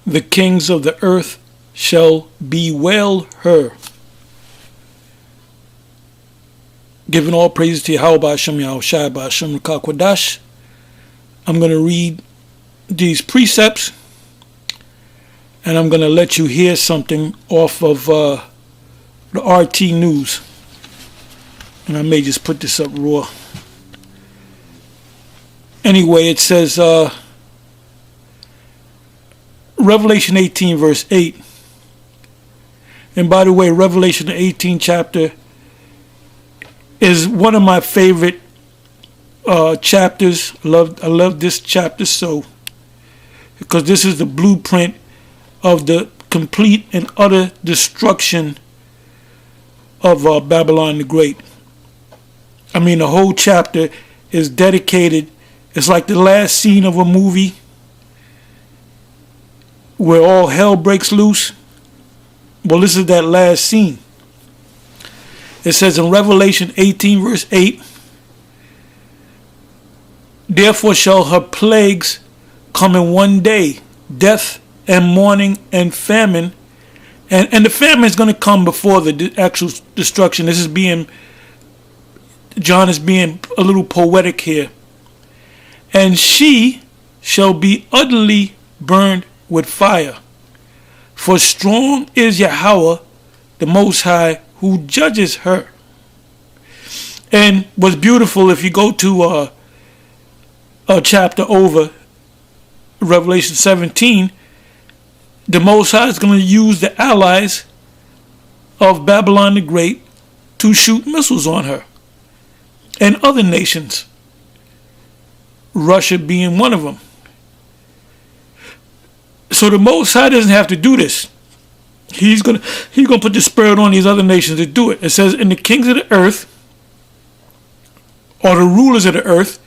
The kings of the earth shall bewail her. Giving all praises to Yahweh Hashem Yahushai B'Hashem Rakakwadash. I'm going to read these precepts, and I'm going to let you hear something off of the RT News. And I may just put this up raw. Anyway, it says, Revelation 18 verse 8. And by the way, Revelation 18 chapter is one of my favorite chapters. I love this chapter so, because this is the blueprint of the complete and utter destruction of Babylon the Great. I mean, the whole chapter is dedicated. It's like the last scene of a movie where all hell breaks loose. Well, this is that last scene. It says in Revelation 18 verse 8, therefore shall her plagues come in one day, death and mourning and famine. And the famine is going to come before the actual destruction. John is being a little poetic here. And she shall be utterly burned with fire. For strong is Yahweh, the Most High, who judges her. And what's beautiful, if you go to a chapter over, Revelation 17, the Most High is going to use the allies of Babylon the Great to shoot missiles on her. And other nations, Russia being one of them. So the Most High doesn't have to do this. He's gonna put the spirit on these other nations to do it. It says, in the kings of the earth, or the rulers of the earth,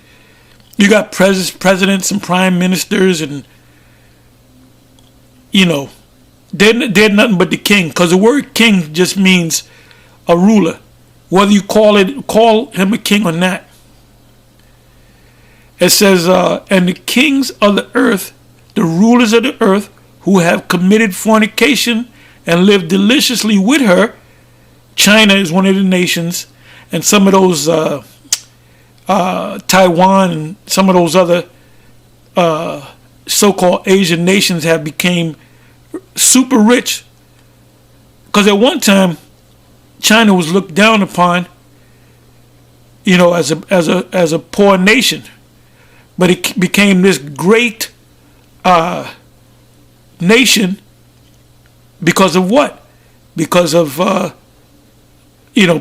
you got presidents and prime ministers, and they're nothing but the king, because the word king just means a ruler, whether you call him a king or not. It says, and the kings of the earth, the rulers of the earth, who have committed fornication and lived deliciously with her. China is one of the nations, and some of those Taiwan and some of those other so-called Asian nations have became super rich, because at one time China was looked down upon, as a poor nation, but it became this great nation because of what? Because of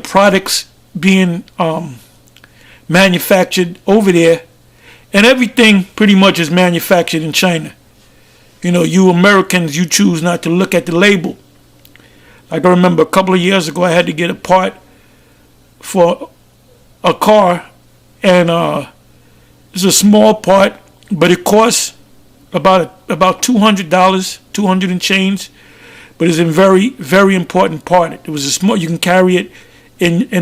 products being manufactured over there, and everything pretty much is manufactured in China. You Americans, you choose not to look at the label. Like I remember a couple of years ago, I had to get a part for a car, and it's a small part, but it costs about $200, $200 and change. But it's a very, very important part. It was a small. You can carry it in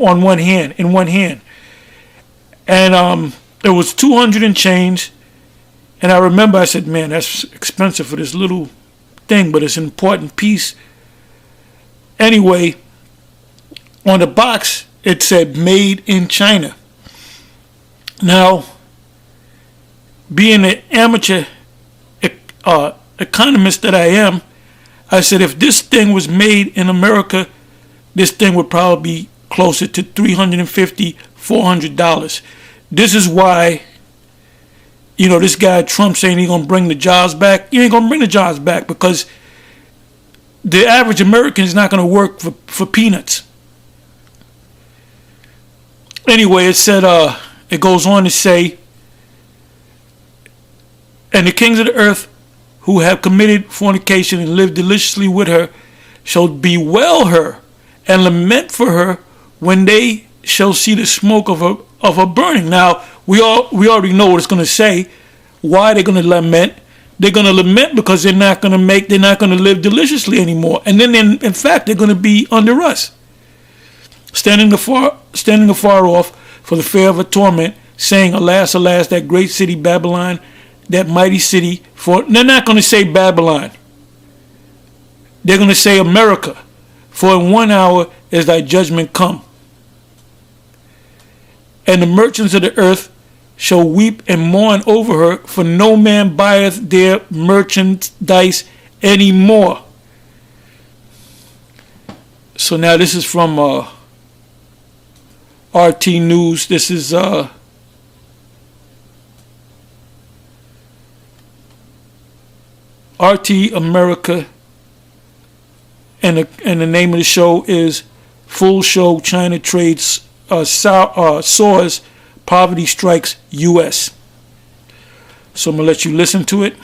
one hand, and it was $200 and change. And I remember I said, man, that's expensive for this little thing, but it's an important piece. Anyway, on the box, it said made in China. Now, being an amateur economist that I am, I said, if this thing was made in America, this thing would probably be closer to $350, $400. This is why, this guy Trump saying he's going to bring the jobs back. He ain't going to bring the jobs back, because the average American is not going to work for peanuts. Anyway, it said, it goes on to say, and the kings of the earth who have committed fornication and lived deliciously with her shall bewail her and lament for her when they shall see the smoke of her burning. Now, we already know what it's going to say. Why they're going to lament? They're going to lament because they're not going to live deliciously anymore. And then, in fact, they're going to be under us, standing afar off for the fear of a torment, saying, alas, alas, that great city Babylon that mighty city for, they're not going to say Babylon. They're going to say America. For in 1 hour is thy judgment come. And the merchants of the earth shall weep and mourn over her, for no man buyeth their merchandise any more. So now this is from RT News. This is RT America, and the name of the show is Full Show China Trades Soars, Poverty Strikes U.S. So I'm going to let you listen to it.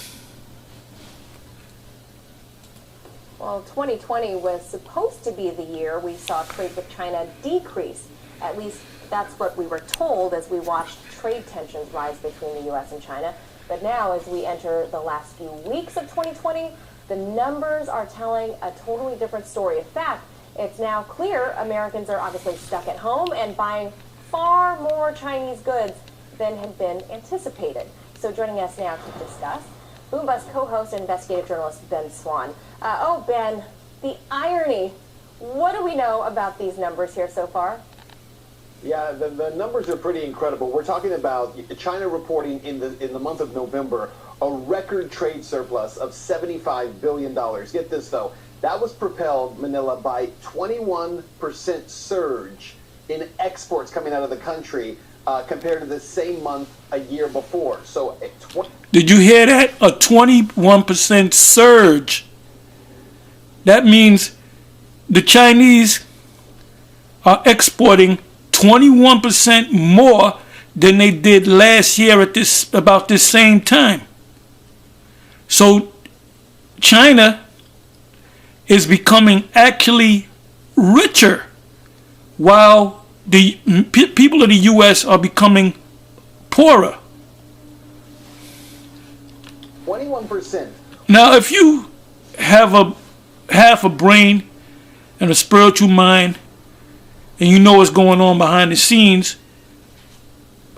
Well, 2020 was supposed to be the year we saw trade with China decrease. At least that's what we were told as we watched trade tensions rise between the U.S. and China. But now, as we enter the last few weeks of 2020, the numbers are telling a totally different story. In fact, it's now clear Americans are obviously stuck at home and buying far more Chinese goods than had been anticipated. So joining us now to discuss, Boom Bust co-host and investigative journalist Ben Swan. Ben, the irony. What do we know about these numbers here so far? Yeah, the numbers are pretty incredible. We're talking about China reporting in the month of November a record trade surplus of $75 billion. Get this, though. That was propelled, Manila, by 21% surge in exports coming out of the country compared to the same month a year before. So, did you hear that? A 21% surge. That means the Chinese are exporting 21% more than they did last year at about this same time. So China is becoming actually richer, while the people of the U.S. are becoming poorer. 21%. Now, if you have half a brain and a spiritual mind, and you know what's going on behind the scenes,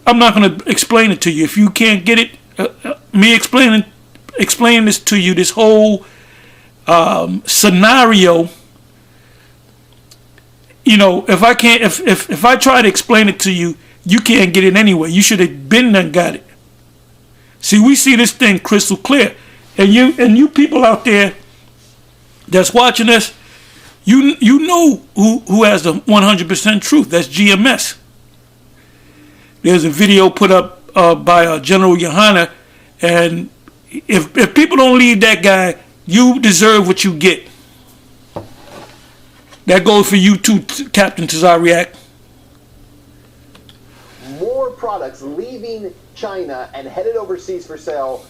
I'm not going to explain it to you. If you can't get it, me explaining this to you, this whole scenario, you know, if I try to explain it to you, you can't get it anyway. You should have been and got it. See, we see this thing crystal clear, and you people out there that's watching us, you know who has the 100% truth. That's GMS. There's a video put up by General Yohana, and if people don't leave that guy, you deserve what you get. That goes for you too, Captain Tazariak. More products leaving China and headed overseas for sale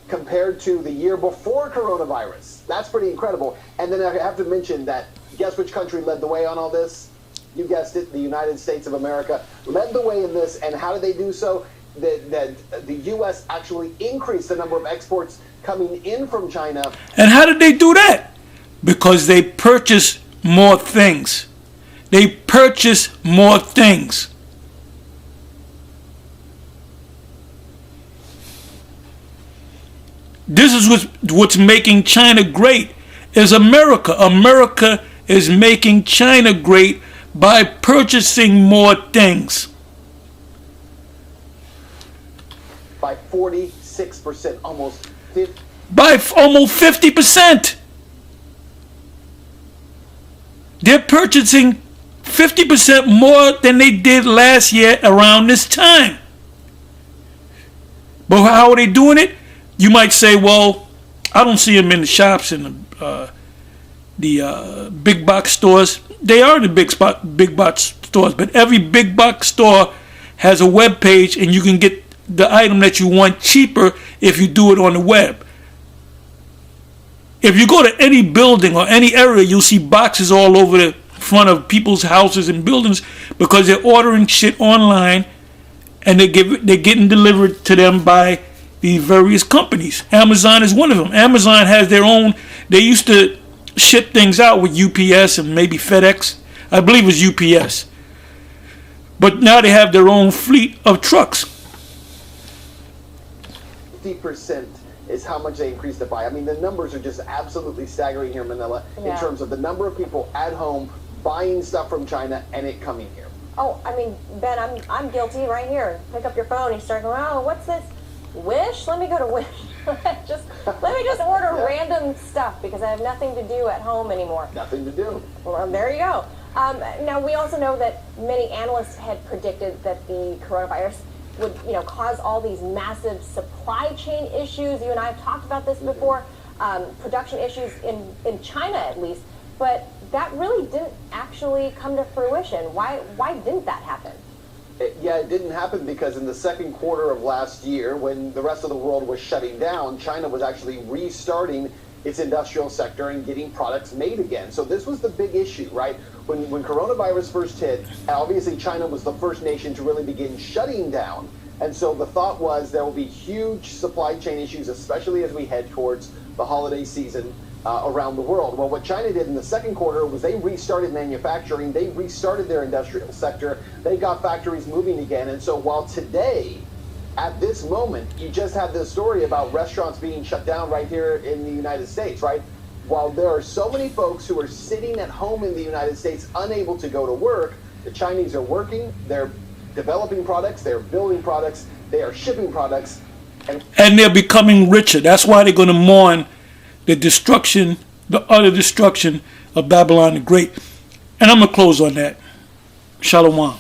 compared to the year before coronavirus. That's pretty incredible. And then I have to mention that, guess which country led the way on all this? You guessed it, the United States of America led the way in this. And how did they do so? The U.S. actually increased the number of exports coming in from China. And how did they do that? Because they purchased more things. They purchased more things. This is what's making China great, is America. America is making China great by purchasing more things. By 46%, almost 50%. By almost 50%. They're purchasing 50% more than they did last year around this time. But how are they doing it? You might say, well, I don't see them in the shops and the big box stores. They are the big box stores, but every big box store has a web page, and you can get the item that you want cheaper if you do it on the web. If you go to any building or any area, you'll see boxes all over the front of people's houses and buildings because they're ordering shit online, and they're getting delivered to them by the various companies. Amazon is one of them. Amazon has their own. They used to ship things out with UPS and maybe FedEx. I believe it was UPS. But now they have their own fleet of trucks. 50% is how much they increased it by. I mean, the numbers are just absolutely staggering here in Manila in terms of the number of people at home buying stuff from China and it coming here. Oh, I mean, Ben, I'm guilty right here. Pick up your phone, you start going, oh, what's this? Wish? Let me go to Wish. Let me just order random stuff because I have nothing to do at home anymore. Nothing to do. Well, there you go. Now, we also know that many analysts had predicted that the coronavirus would, cause all these massive supply chain issues. You and I have talked about this before, production issues in China at least, but that really didn't actually come to fruition. Why didn't that happen? It didn't happen because in the second quarter of last year, when the rest of the world was shutting down, China was actually restarting its industrial sector and getting products made again. So this was the big issue, right? When coronavirus first hit, obviously China was the first nation to really begin shutting down. And so the thought was there will be huge supply chain issues, especially as we head towards the holiday season around the world. Well, what China did in the second quarter was they restarted manufacturing, they restarted their industrial sector, they got factories moving again. And so while today, at this moment, you just had this story about restaurants being shut down right here in the United States, right? While there are so many folks who are sitting at home in the United States unable to go to work, the Chinese are working, they're developing products, they're building products, they are shipping products. And they're becoming richer. That's why they're going to mourn the utter destruction of Babylon the Great. And I'm going to close on that. Shalom.